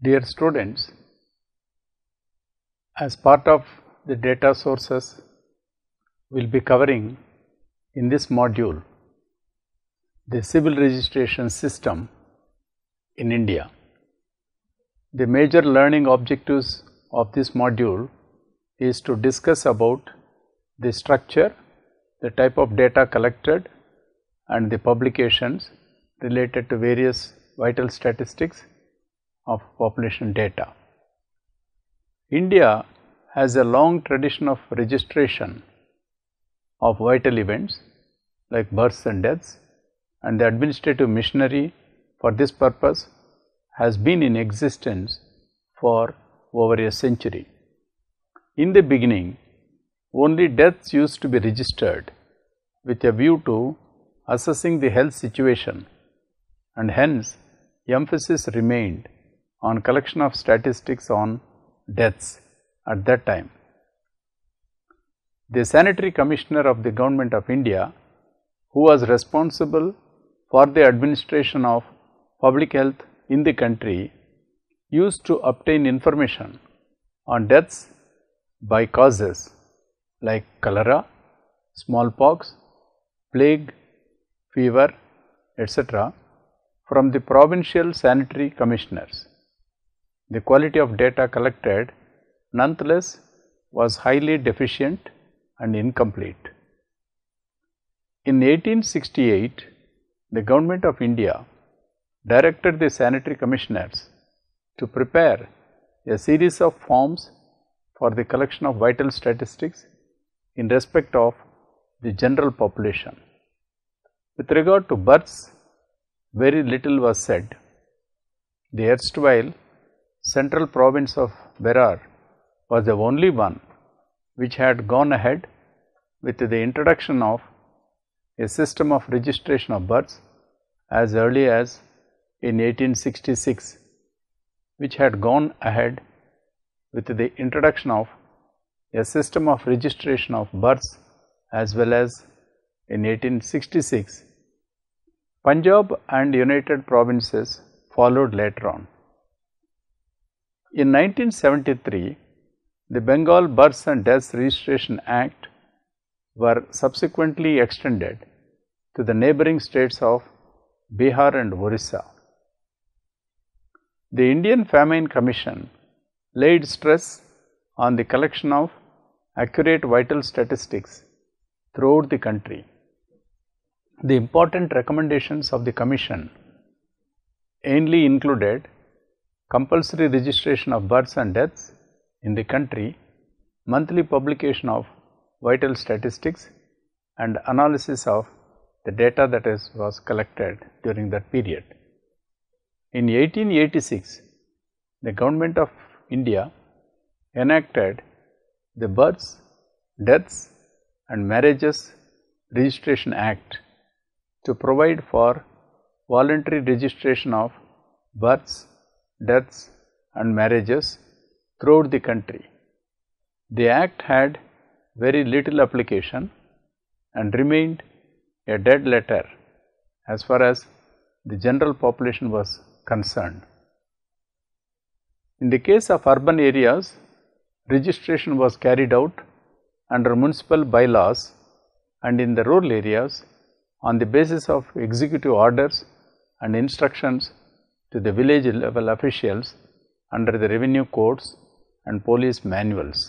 Dear students, as part of the data sources, we will be covering in this module the civil registration system in India. The major learning objectives of this module is to discuss about the structure, the type of data collected and the publications related to various vital statistics of population data. India has a long tradition of registration of vital events like births and deaths, and the administrative machinery for this purpose has been in existence for over a century. In the beginning, only deaths used to be registered with a view to assessing the health situation, and hence emphasis remained on collection of statistics on deaths at that time. The Sanitary Commissioner of the Government of India, who was responsible for the administration of public health in the country, used to obtain information on deaths by causes like cholera, smallpox, plague, fever, etc. from the provincial sanitary commissioners. The quality of data collected nonetheless was highly deficient and incomplete. In 1868, the Government of India directed the sanitary commissioners to prepare a series of forms for the collection of vital statistics in respect of the general population. With regard to births, very little was said. The erstwhile central province of Berar was the only one which had gone ahead with the introduction of a system of registration of births as early as in 1866, which had gone ahead with the introduction of a system of registration of births as well as in 1866. Punjab and United Provinces followed later on. In 1973, the Bengal Births and Deaths Registration Act were subsequently extended to the neighboring states of Bihar and Orissa. The Indian Famine Commission laid stress on the collection of accurate vital statistics throughout the country. The important recommendations of the Commission mainly included compulsory registration of births and deaths in the country, monthly publication of vital statistics, and analysis of the data that was collected during that period. In 1886, the Government of India enacted the Births, Deaths and Marriages Registration Act to provide for voluntary registration of births, deaths and marriages throughout the country. The Act had very little application and remained a dead letter as far as the general population was concerned. In the case of urban areas, registration was carried out under municipal bylaws, and in the rural areas on the basis of executive orders and instructions to the village level officials under the revenue codes and police manuals.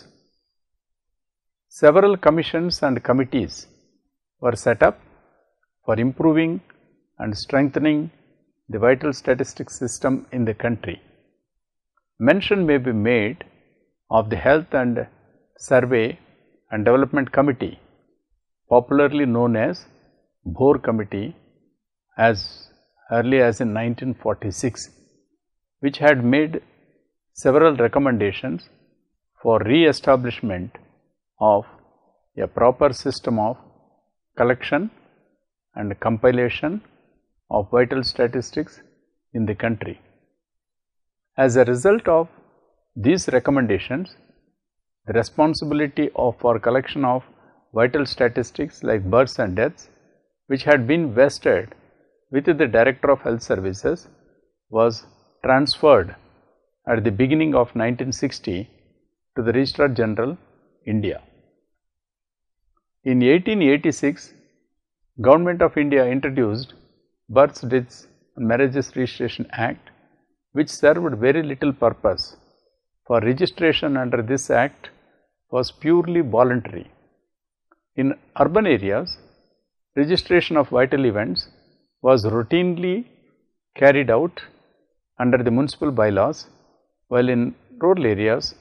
Several commissions and committees were set up for improving and strengthening the vital statistics system in the country. Mention may be made of the Health and Survey and Development Committee, popularly known as Bhor Committee, as early as in 1946, which had made several recommendations for re-establishment of a proper system of collection and compilation of vital statistics in the country. As a result of these recommendations, the responsibility for collection of vital statistics like births and deaths, which had been vested with the Director of Health Services, was transferred at the beginning of 1960 to the Registrar General, India. In 1886, Government of India introduced Births, Deaths and Marriages Registration Act, which served very little purpose, for registration under this act was purely voluntary. In urban areas, registration of vital events was routinely carried out under the municipal bylaws, while in rural areas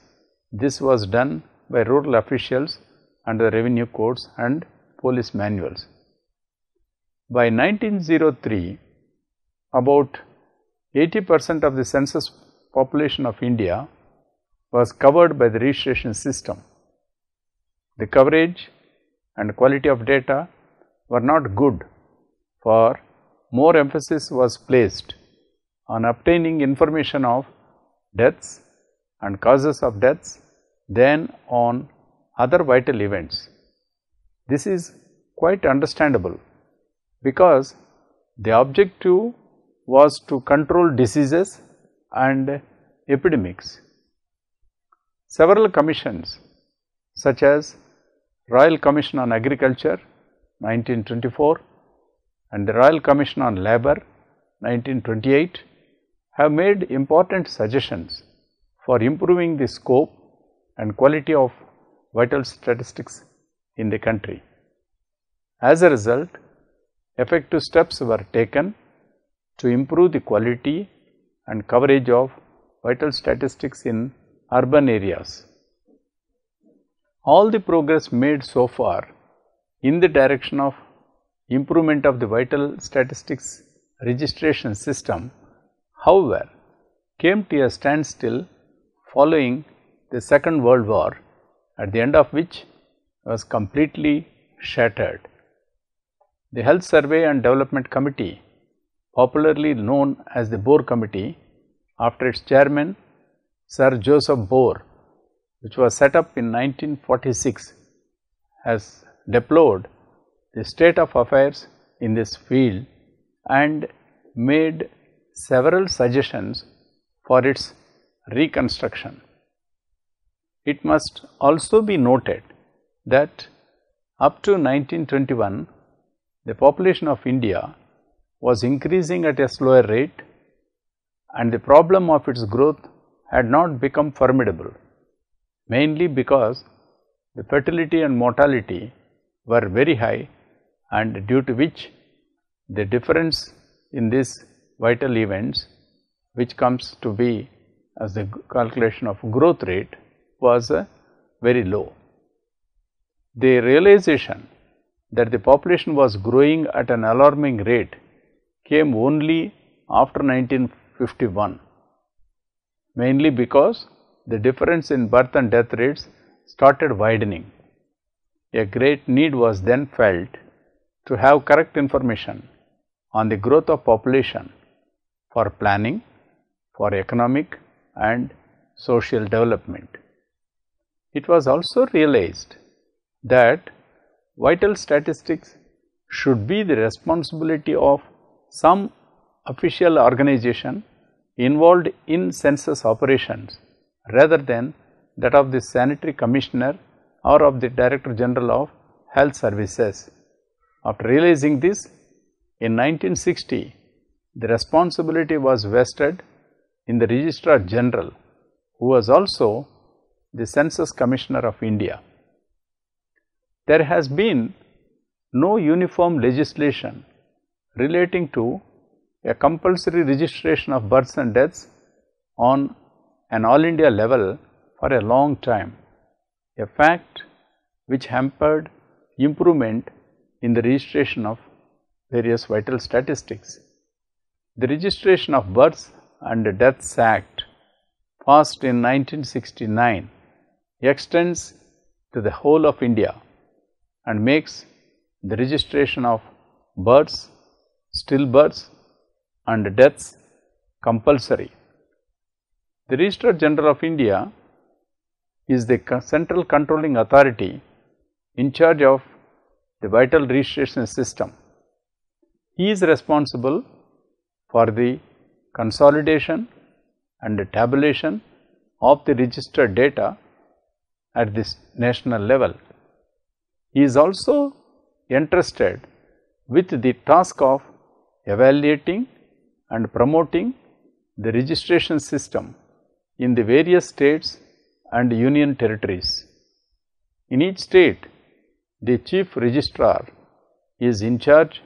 this was done by rural officials under the revenue codes and police manuals. By 1903, about 80% of the census population of India was covered by the registration system. The coverage and quality of data were not good, for more emphasis was placed on obtaining information of deaths and causes of deaths than on other vital events. This is quite understandable, because the objective was to control diseases and epidemics. Several commissions, such as Royal Commission on Agriculture 1924 and the Royal Commission on Labour 1928, have made important suggestions for improving the scope and quality of vital statistics in the country. As a result, effective steps were taken to improve the quality and coverage of vital statistics in urban areas. All the progress made so far in the direction of improvement of the vital statistics registration system, however, came to a standstill following the Second World War, at the end of which was completely shattered. The Health Survey and Development Committee, popularly known as the Boer Committee, after its chairman Sir Joseph Boer, which was set up in 1946, has deplored the state of affairs in this field and made several suggestions for its reconstruction. It must also be noted that up to 1921, the population of India was increasing at a slower rate, and the problem of its growth had not become formidable, mainly because the fertility and mortality were very high, and due to which the difference in these vital events, which comes to be as the calculation of growth rate, was very low. The realization that the population was growing at an alarming rate came only after 1951, mainly because the difference in birth and death rates started widening. A great need was then felt to have correct information on the growth of population for planning, for economic and social development. It was also realized that vital statistics should be the responsibility of some official organization involved in census operations, rather than that of the sanitary commissioner or of the Director General of Health Services. After realizing this, in 1960, the responsibility was vested in the Registrar General, who was also the Census Commissioner of India. There has been no uniform legislation relating to a compulsory registration of births and deaths on an all India level for a long time, a fact which hampered improvement in the registration of various vital statistics. The Registration of Births and Deaths Act, passed in 1969, extends to the whole of India and makes the registration of births, stillbirths and deaths compulsory. The Registrar General of India is the central controlling authority in charge of the vital registration system. He is responsible for the consolidation and the tabulation of the registered data at this national level. He is also entrusted with the task of evaluating and promoting the registration system in the various states and union territories. In each state, the chief registrar is in charge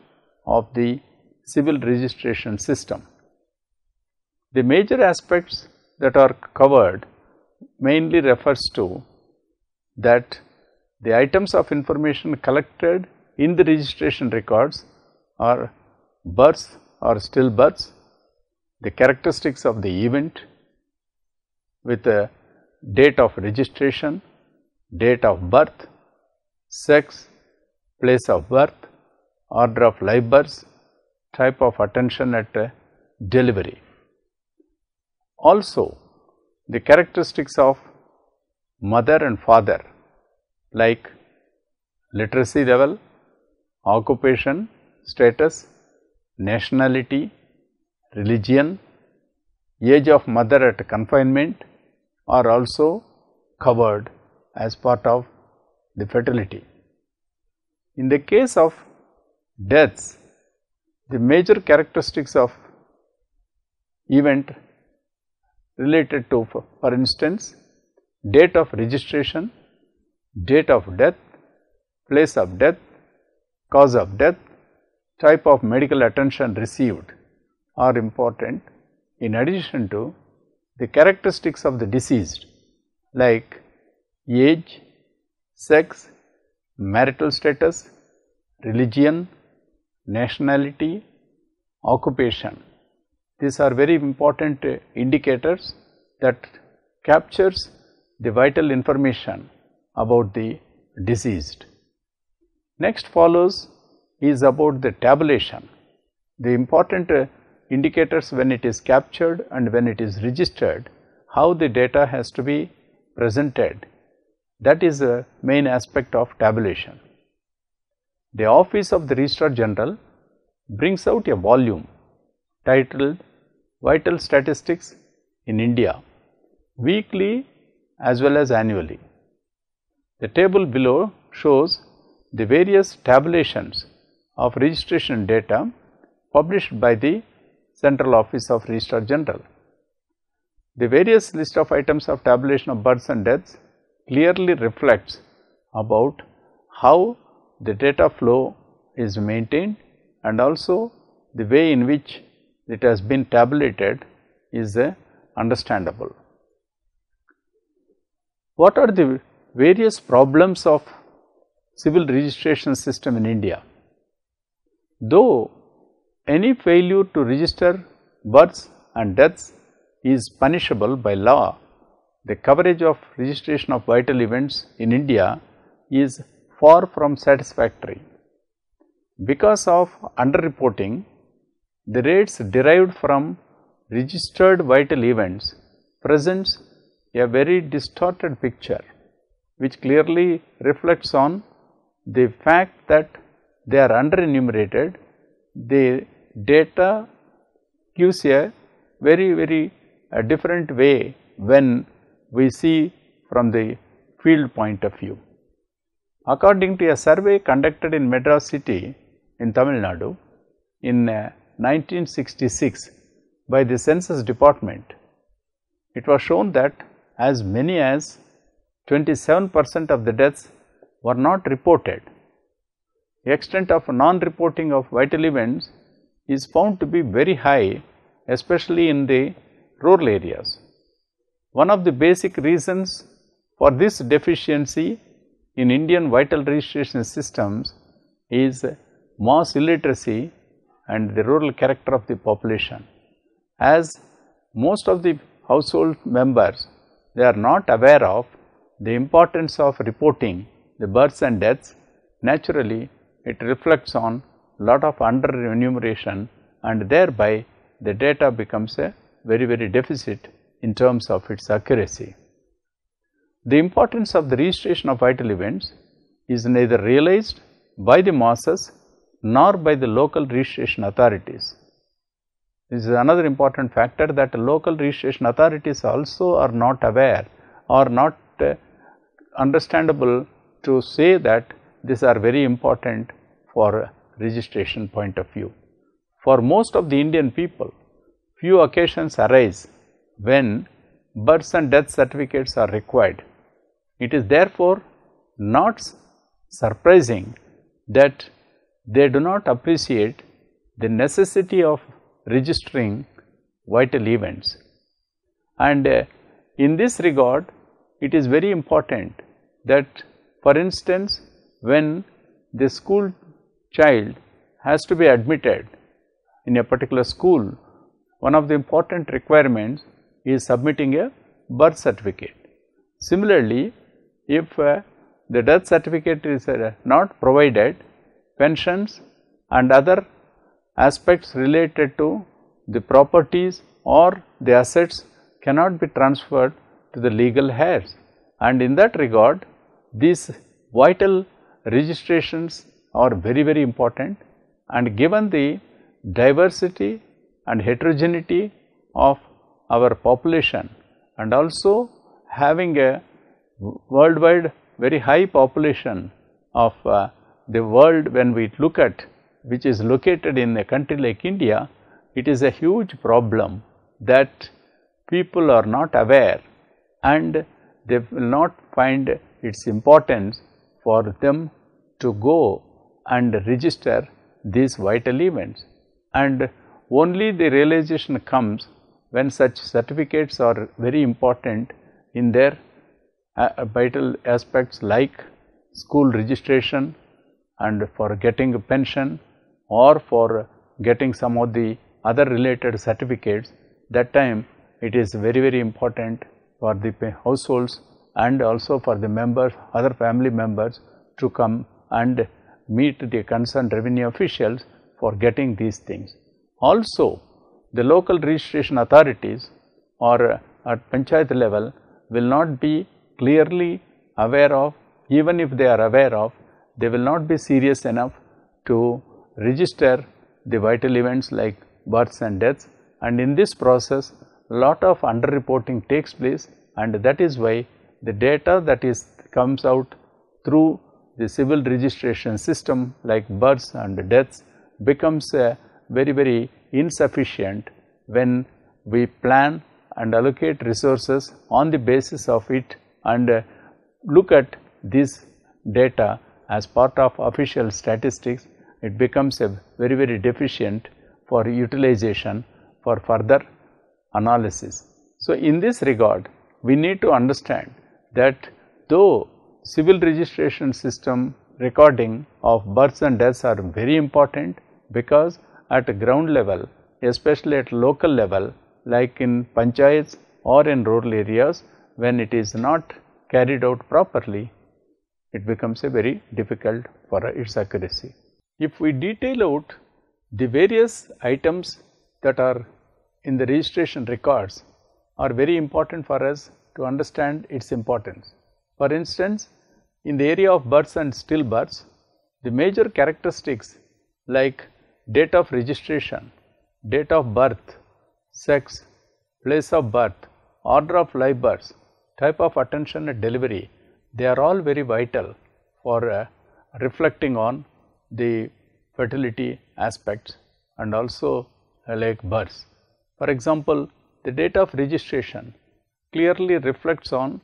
of the civil registration system. The major aspects that are covered mainly refers to that the items of information collected in the registration records are births or stillbirths, the characteristics of the event with the date of registration, date of birth, sex, place of birth, order of live birth, type of attention at delivery. Also, the characteristics of mother and father like literacy level, occupation, status, nationality, religion, age of mother at confinement are also covered as part of the fertility. In the case of deaths, the major characteristics of event related to, for instance, date of registration, date of death, place of death, cause of death, type of medical attention received are important, in addition to the characteristics of the deceased like age, sex, marital status, religion, nationality, occupation. These are very important indicators that captures the vital information about the deceased. Next follows is about the tabulation. The important indicators when it is captured and when it is registered, how the data has to be presented, that is a main aspect of tabulation. The Office of the Registrar General brings out a volume titled Vital Statistics in India, weekly as well as annually. The table below shows the various tabulations of registration data published by the Central Office of Registrar General. The various list of items of tabulation of births and deaths clearly reflects about how the data flow is maintained and also the way in which it has been tabulated is understandable. What are the various problems of civil registration system in India? Though any failure to register births and deaths is punishable by law, the coverage of registration of vital events in India is far from satisfactory. Because of underreporting, the rates derived from registered vital events presents a very distorted picture, which clearly reflects on the fact that they are under enumerated. The data gives a very different way when we see from the field point of view. According to a survey conducted in Madras city in Tamil Nadu in 1966 by the Census Department, it was shown that as many as 27% of the deaths were not reported. The extent of non-reporting of vital events is found to be very high, especially in the rural areas. One of the basic reasons for this deficiency in Indian vital registration systems is mass illiteracy and the rural character of the population. As most of the household members, they are not aware of the importance of reporting the births and deaths, naturally it reflects on lot of under enumeration and thereby the data becomes a very deficit in terms of its accuracy. The importance of the registration of vital events is neither realized by the masses nor by the local registration authorities. This is another important factor, that local registration authorities also are not aware or not understandable to say that these are very important for registration point of view. For most of the Indian people, few occasions arise when birth and death certificates are required. It is therefore not surprising that they do not appreciate the necessity of registering vital events. And in this regard, it is very important that, for instance, when the school child has to be admitted in a particular school, one of the important requirements is submitting a birth certificate. Similarly, if the death certificate is not provided, pensions and other aspects related to the properties or the assets cannot be transferred to the legal heirs, and in that regard these vital registrations are very important. And given the diversity and heterogeneity of our population, and also having a worldwide very high population of the world, when we look at which is located in a country like India, it is a huge problem that people are not aware, and they will not find its importance for them to go and register these vital events. And only the realization comes when such certificates are very important in their vital aspects like school registration and for getting a pension or for getting some of the other related certificates. That time it is very important for the households and also for the members, other family members, to come and meet the concerned revenue officials for getting these things. Also, the local registration authorities or at panchayat level will not be clearly aware of, even if they are aware of, they will not be serious enough to register the vital events like births and deaths, and in this process lot of underreporting takes place, and that is why the data that comes out through the civil registration system like births and deaths becomes very insufficient when we plan and allocate resources on the basis of it and look at this data as part of official statistics. It becomes a very deficient for utilization for further analysis. So, in this regard, we need to understand that though civil registration system recording of births and deaths are very important, because at ground level, especially at local level like in panchayats or in rural areas, when it is not carried out properly, it becomes a very difficult for its accuracy. If we detail out the various items that are in the registration records are very important for us to understand its importance. For instance, in the area of births and stillbirths, the major characteristics like date of registration, date of birth, sex, place of birth, order of live births, type of attention at delivery, they are all very vital for reflecting on the fertility aspects and also like births. For example, the date of registration clearly reflects on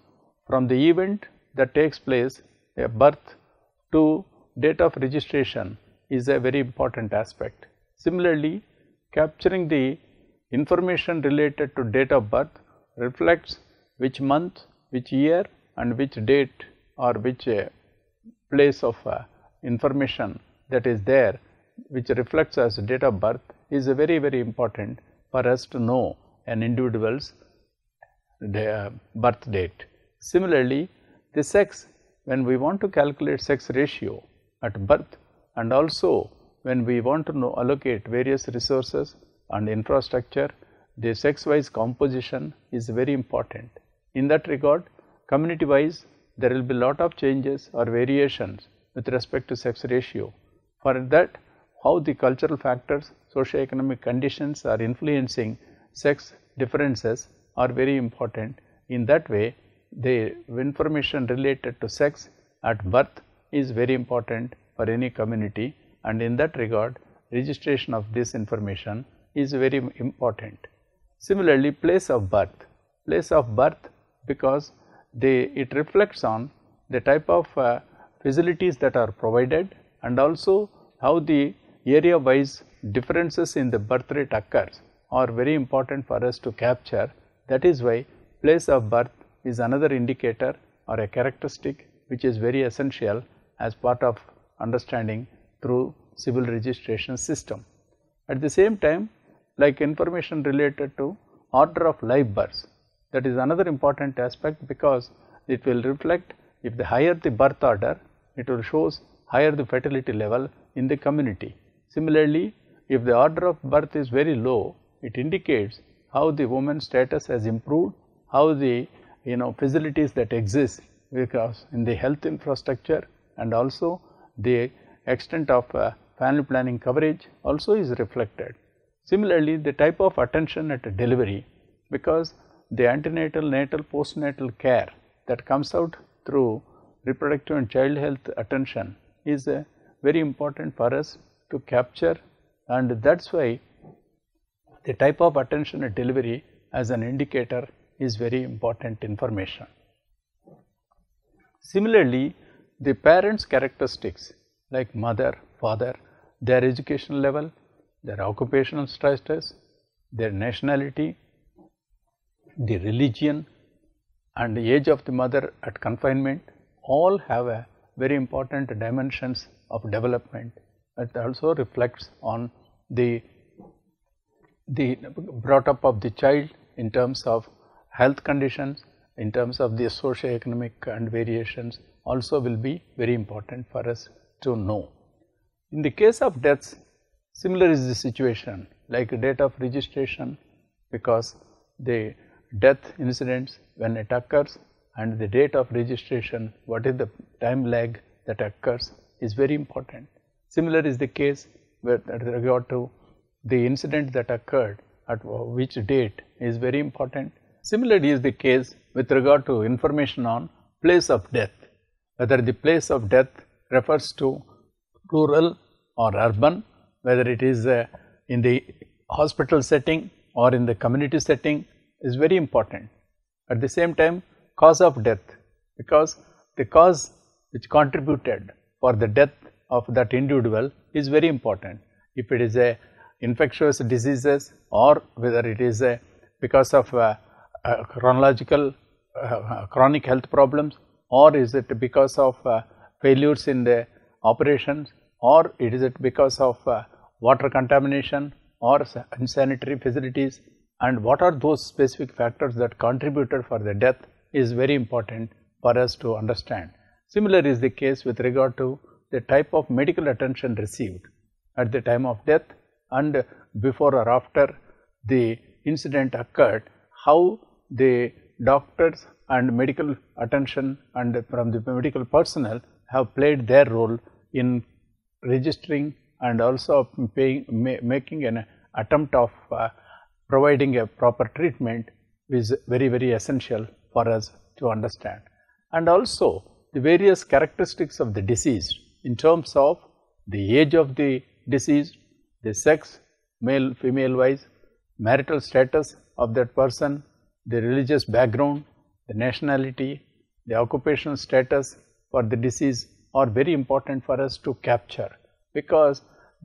from the event that takes place, a birth to date of registration is a very important aspect. Similarly, capturing the information related to date of birth reflects which month, which year and which date or which place of information that is there, which reflects as date of birth, is very important for us to know an individual's birth date. Similarly, the sex, when we want to calculate sex ratio at birth, and also when we want to allocate various resources and infrastructure, the sex wise composition is very important. In that regard, community wise there will be lot of changes or variations with respect to sex ratio. For that, how the cultural factors, socio-economic conditions are influencing sex differences are very important. In that way, the information related to sex at birth is very important for any community, and in that regard registration of this information is very important. Similarly, place of birth, because it reflects on the type of facilities that are provided, and also how the area wise differences in the birth rate occurs are very important for us to capture. That is why place of birth is another indicator or a characteristic which is very essential as part of understanding through civil registration system. At the same time, like information related to order of live births, that is another important aspect, because it will reflect, if the higher the birth order, it will shows higher the fertility level in the community. Similarly, if the order of birth is very low, it indicates how the woman's status has improved, how the facilities that exist because in the health infrastructure, and also the extent of family planning coverage also is reflected. Similarly, the type of attention at delivery, because the antenatal, natal, postnatal care that comes out through reproductive and child health attention is very important for us to capture, and that is why the type of attention at delivery as an indicator is very important information. Similarly, the parents' characteristics like mother, father, their education level, their occupational status, their nationality, the religion, and the age of the mother at confinement, all have a very important dimensions of development. It also reflects on the brought up of the child in terms of health conditions, in terms of the socio-economic and variations also will be very important for us to know. In the case of deaths, similar is the situation, like date of registration, because the death incidents when it occurs and the date of registration, what is the time lag that occurs is very important. Similar is the case with regard to the incident that occurred at which date is very important. Similarly is the case with regard to information on place of death, whether the place of death refers to rural or urban, whether it is in the hospital setting or in the community setting is very important. At the same time, cause of death, because the cause which contributed for the death of that individual is very important. If it is a infectious diseases, or whether it is because of chronological chronic health problems, or is it because of failures in the operations, or is it because of water contamination or unsanitary facilities, and what are those specific factors that contributed for the death is very important for us to understand. Similar is the case with regard to the type of medical attention received at the time of death and before or after the incident occurred, how the doctors and medical attention and from the medical personnel have played their role in registering and also making an attempt of providing a proper treatment is very, very essential for us to understand. And also the various characteristics of the deceased in terms of the age of the deceased, the sex, male, female wise, marital status of that person, the religious background, the nationality, the occupational status for the deceased are very important for us to capture, because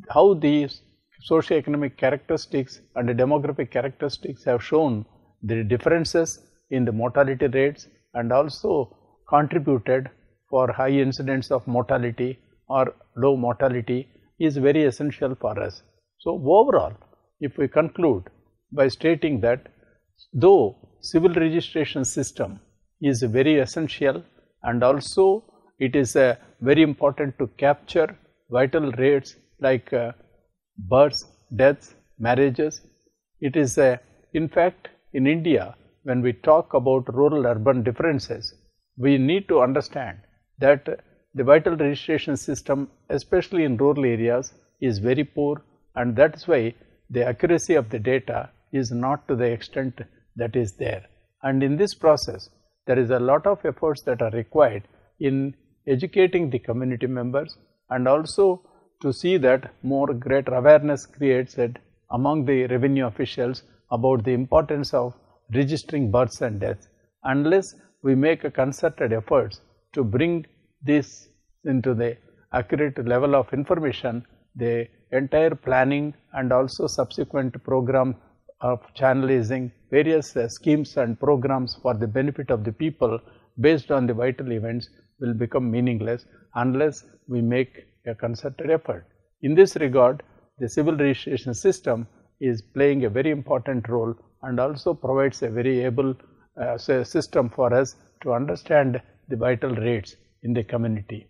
how these socio-economic characteristics and the demographic characteristics have shown the differences in the mortality rates and also contributed for high incidence of mortality or low mortality is very essential for us. So, overall, if we conclude by stating that though civil registration system is very essential and also it is very important to capture vital rates like births, deaths, marriages. It is in fact in India, when we talk about rural urban differences, we need to understand that the vital registration system, especially in rural areas, is very poor, and that is why the accuracy of the data is not to the extent that is there. And in this process, there is a lot of efforts that are required in educating the community members, and also to see that more greater awareness creates among the revenue officials about the importance of registering births and deaths. Unless we make a concerted efforts to bring this into the accurate level of information, the entire planning and also subsequent program of channelizing various schemes and programs for the benefit of the people based on the vital events will become meaningless unless we make a concerted effort. In this regard, the civil registration system is playing a very important role and also provides a very able system for us to understand the vital rates in the community.